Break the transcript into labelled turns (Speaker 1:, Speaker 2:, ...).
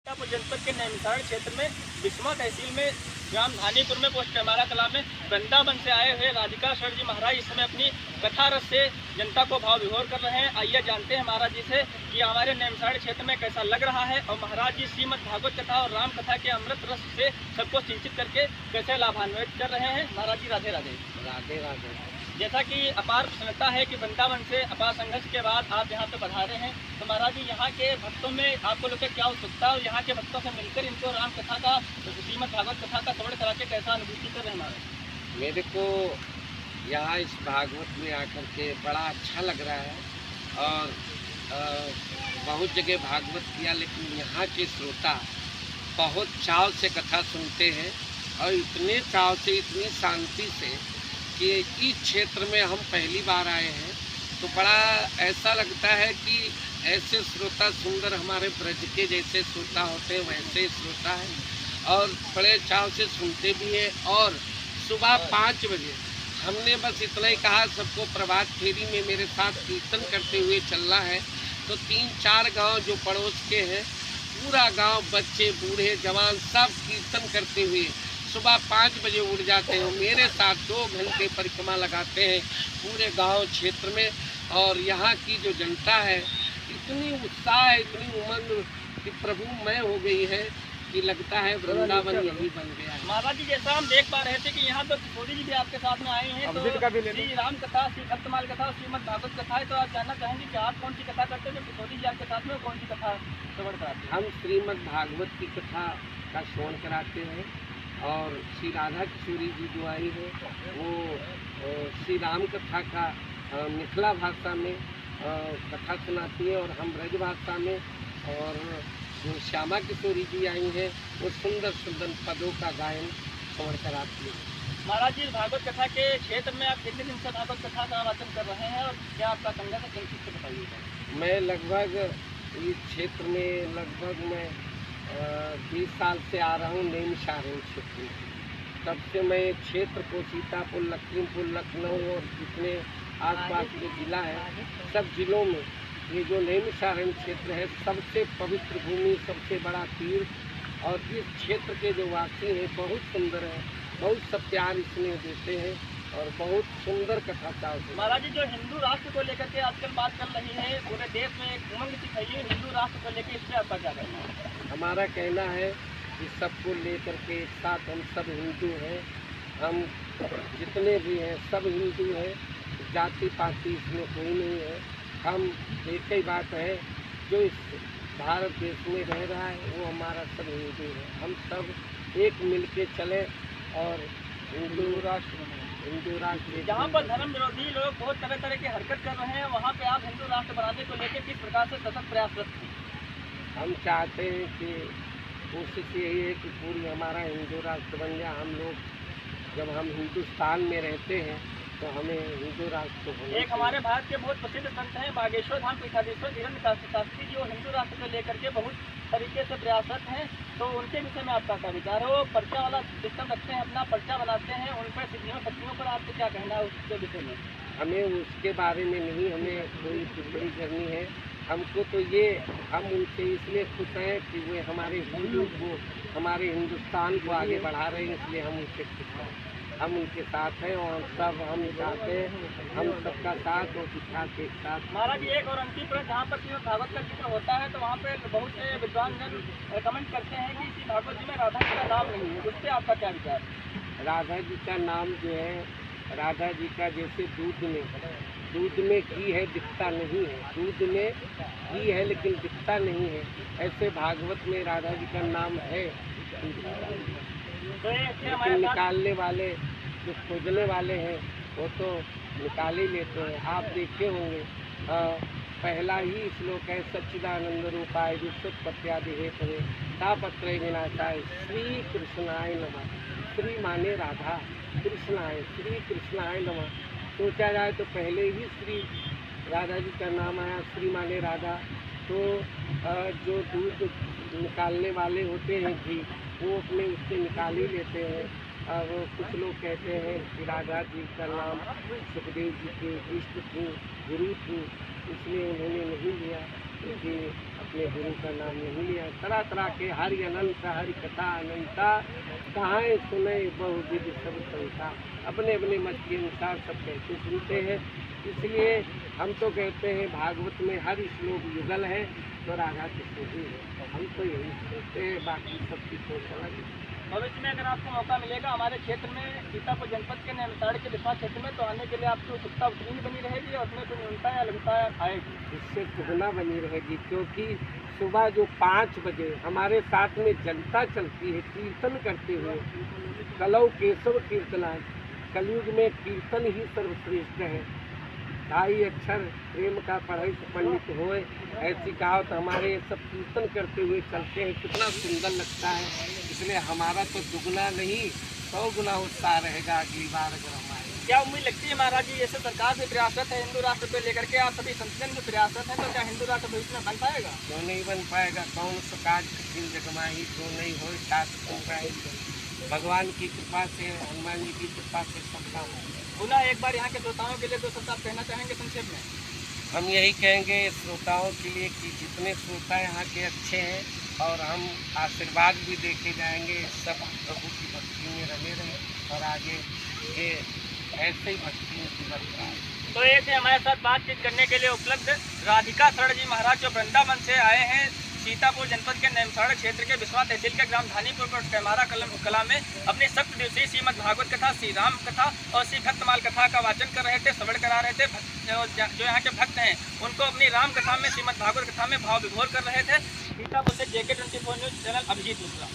Speaker 1: सीतापुर जनपद के नैमिषारण्य क्षेत्र में बिस्वा तहसील में ग्राम धानीपुर में पोस्ट कैमारा कला में वृंदावन से आए हुए राधिका शरण जी महाराज इस समय अपनी कथा रस से जनता को भाव विभोर कर रहे हैं। आइए जानते हैं महाराज जी से कि हमारे नैमिषारण्य क्षेत्र में कैसा लग रहा है और महाराज जी श्रीमद् भागवत कथा और राम कथा के अमृत रस से सबको सिंचित करके कैसे लाभान्वित कर रहे हैं। महाराज जी राधे राधे।
Speaker 2: राधे राधे।
Speaker 1: जैसा कि अपार प्रसन्नता है कि वृंदावन से अपार संघर्ष के बाद आप यहाँ पे पधारे हैं, तो महाराज जी यहाँ के भक्तों में आपको लोग क्या उत्सुकता है और यहाँ के भक्तों से मिलकर इनको राम कथा का श्रीमद् भागवत कथा का श्रवण करा के कैसा अनुभूति कर रहे हैं महाराज?
Speaker 2: मेरे को यहाँ इस भागवत में आकर के बड़ा अच्छा लग रहा है और बहुत जगह भागवत किया, लेकिन यहाँ के श्रोता बहुत चाव से कथा सुनते हैं और इतने चाव से, इतनी शांति से कि इस क्षेत्र में हम पहली बार आए हैं, तो बड़ा ऐसा लगता है कि ऐसे श्रोता सुंदर हमारे ब्रज के जैसे श्रोता होते हैं वैसे श्रोता है और बड़े चाव से सुनते भी हैं। और सुबह 5 बजे हमने बस इतना ही कहा सबको प्रभात फेरी में मेरे साथ कीर्तन करते हुए चलना है, तो 3-4 गांव जो पड़ोस के हैं पूरा गांव, बच्चे बूढ़े जवान सब कीर्तन करते हुए सुबह 5 बजे उठ जाते हैं। मेरे साथ 2 घंटे परिक्रमा लगाते हैं पूरे गांव क्षेत्र में और यहाँ की जो जनता है इतनी उत्साह है, इतनी उमंग कि प्रभु मैं हो गई है कि लगता है वृंदावन यही बन गया है।
Speaker 1: महाराज जी जैसा हम देख पा रहे थे कि यहाँ तो किशोरी जी भी आपके साथ में आए हैं, तो श्री राम कथा, श्री भक्तमाल कथा और श्रीमद् भागवत कथा है, तो आप जानना चाहेंगे कि आप कौन सी कथा करते हैं? जो किशोरी जी आपके साथ में कौन सी कथा श्रवण कराते हैं?
Speaker 2: हम श्रीमद् भागवत की कथा का श्रवण कराते हैं और श्री राधा किशोरी जी जो आई है वो श्री राम कथा का मिथिला भाषा में कथा सुनाती है और हम ब्रज भाषा में, और जो श्यामा किशोरी जी आई हैं वो सुंदर सुंदर पदों का गायन श्रवण कराती है।
Speaker 1: महाराज जी भागवत कथा के क्षेत्र में आप कितने दिन से भागवत कथा का वाचन कर रहे हैं और क्या आपका संगत है, किन से बताइएगा?
Speaker 2: मैं लगभग इस क्षेत्र में लगभग मैं 20 साल से आ रहा हूँ नैमिषारण्य क्षेत्र में। तब से मैं क्षेत्र को सीतापुर, लखीमपुर, लखनऊ और जितने आसपास के ज़िला है सब ज़िलों में ये जो नैमिषारण्य क्षेत्र है सबसे पवित्र भूमि, सबसे बड़ा तीर्थ, और इस क्षेत्र के जो वासी हैं बहुत सुंदर है, बहुत सब प्यार इसमें देते हैं और बहुत सुंदर कथा चाहते हैं।
Speaker 1: महाराज जी जो हिंदू राष्ट्र को लेकर के आजकल बात चल रही है, पूरे देश में एक उमंग दिखाई है हिंदू राष्ट्र को लेकर, इससे आपका क्या कहना है?
Speaker 2: हमारा कहना है कि सबको लेकर के एक साथ हम सब हिंदू हैं, हम जितने भी हैं सब हिंदू हैं, जाति पाति इसमें कोई नहीं है। हम एक ही बात है, जो इस भारत देश में रह रहा है वो हमारा सब हिंदू है, हम सब एक मिल के चले और हिंदू राष्ट्र।
Speaker 1: जहाँ पर धर्म विरोधी लोग बहुत तरह तरह की हरकत कर रहे हैं, वहाँ पे आप हिंदू राष्ट्र बनाने को लेकर किस प्रकार से सतत प्रयासरत हैं?
Speaker 2: हम चाहते हैं कि कोशिश यही है कि पूरी हमारा हिंदू राष्ट्र बन जाए। हम लोग जब हम हिंदुस्तान में रहते हैं तो हमें हिंदू राष्ट्र होना।
Speaker 1: एक हमारे भारत के बहुत प्रसिद्ध संत हैं बागेश्वर धाम पीठाधीश्वर धीरेन्द्र शास्त्री जी, वो हिंदू राष्ट्र को लेकर के बहुत तरीके से प्रयासरत हैं, तो उनके विषय में आपका क्या विचार है? वो पर्चा वाला सिस्टम रखते हैं, अपना पर्चा बनाते हैं, उन पर सिद्धियों शक्तियों पर आपको क्या कहना है उसके विषय में?
Speaker 2: हमें उसके बारे में नहीं हमें कोई टिप्पणी करनी है। हमको तो ये, हम उनसे इसलिए खुश हैं कि वे हमारे हिंदू को, हमारे हिंदुस्तान को आगे बढ़ा रहे हैं, इसलिए हम उनसे खुश हैं। हम उनके साथ हैं और सब हम चाहते हैं हम सबका साथ और विकास एक साथ।
Speaker 1: महाराज एक और अंतिम प्रश्न, जहाँ पर श्रीमद् भागवत का जिक्र होता है तो वहाँ पे बहुत से विद्वान जन कमेंट करते हैं कि श्री भागवत जी में राधा जी का नाम नहीं है, उस पर आपका क्या विचार है?
Speaker 2: राधा जी का नाम जो है, राधा जी का जैसे दूध में घी है दिखता नहीं है, दूध में घी है लेकिन दिखता नहीं है, ऐसे भागवत में राधा जी का नाम है। लेकिन निकालने वाले जो खोजने वाले हैं वो तो निकाल ही लेते हैं। आप देखे होंगे पहला ही श्लोक है, सच्चिदानंद रूपाय विश्वोत्पत्त्यादि हेतवे तापत्रय विनाशाय श्री कृष्णाय नमः। श्री माने राधा, कृष्णाय, श्री कृष्णाय नमः। सोचा जाए तो पहले ही श्री राधा जी का नाम आया, श्री माने राधा। तो जो दूध निकालने वाले होते हैं घी, वो अपने उससे निकाल ही लेते हैं। अब कुछ लोग कहते हैं कि राधा जी का नाम सुखदेव जी के इष्ट थी, गुरु थी, इसलिए उन्होंने नहीं लिया, क्योंकि अपने गुरु का नाम नहीं लिया। तरह तरह के हरि अनंत हरि कथा अनंता, कहाँ सुने बहुविध सब संता। अपने अपने मत के अनुसार सब कहते सुनते हैं, इसलिए हम तो कहते हैं भागवत में हर श्लोक युगल है तो राधा कृष्ण जी है। हम तो यही सोचते हैं, बाकी सबकी सोच अलग है।
Speaker 1: भविष्य में अगर आपको मौका मिलेगा हमारे क्षेत्र में सीतापुर जनपद के नैमिषारण्य के विश्वा क्षेत्र में, तो आने के लिए आपकी उत्सुकता उतनी ही बनी रहेगी और उसमें कोई न्यूनता या लघुता आएगी?
Speaker 2: इससे दुगना बनी रहेगी, क्योंकि सुबह जो 5 बजे हमारे साथ में जनता चलती है कीर्तन करते हुए। कलौ केशव कीर्तना, कलयुग में कीर्तन ही सर्वश्रेष्ठ है। ढाई अक्षर प्रेम का पढ़ाई से पंडित होए, ऐसी कहावत हमारे सब कीर्तन करते हुए चलते हैं, कितना सुंदर लगता है। इसलिए हमारा तो दुगना नहीं 100 गुना उत्साह रहेगा अगली बार अगर हमारे।
Speaker 1: क्या उम्मीद लगती है महाराज जी, जैसे सरकार भी प्रयासरत है हिंदू राष्ट्र को लेकर के, आप सभी संस्थान भी प्रयासरत हैं, तो क्या हिंदू राष्ट्र भविष्य में बन पाएगा?
Speaker 2: क्यों नहीं बन पाएगा? कौन सा काज कठिन जगमाही तो नहीं हो भगवान की कृपा से, हनुमान जी की कृपा से सब काम हो।
Speaker 1: पुनः एक बार यहाँ के श्रोताओं के लिए 2 शब्द आप कहना चाहेंगे संक्षेप में?
Speaker 2: हम यही कहेंगे श्रोताओं के लिए कि जितने श्रोता यहाँ के अच्छे हैं और हम आशीर्वाद भी देके जाएंगे, सब प्रभु की भक्ति में रहे रहें और आगे ये ऐसे ही भक्ति में जीवन।
Speaker 1: तो एक है हमारे साथ बातचीत करने के लिए उपलब्ध राधिका शरण जी महाराज, जो वृंदावन से आए हैं सीतापुर जनपद के नैमिषारण्य क्षेत्र के बिस्वा तहसील के ग्राम धानीपुर पर कैमारा कला में अपनी 7 दिवसीय श्रीमद् भागवत कथा, श्री राम कथा और श्री भक्तमाल कथा का वाचन कर रहे थे, श्रवण करा रहे थे। जो यहाँ के भक्त हैं उनको अपनी राम कथा में, श्रीमद् भागवत कथा में भाव विभोर कर रहे थे। सीतापुर से JK24 news channel Abhijit Mishra.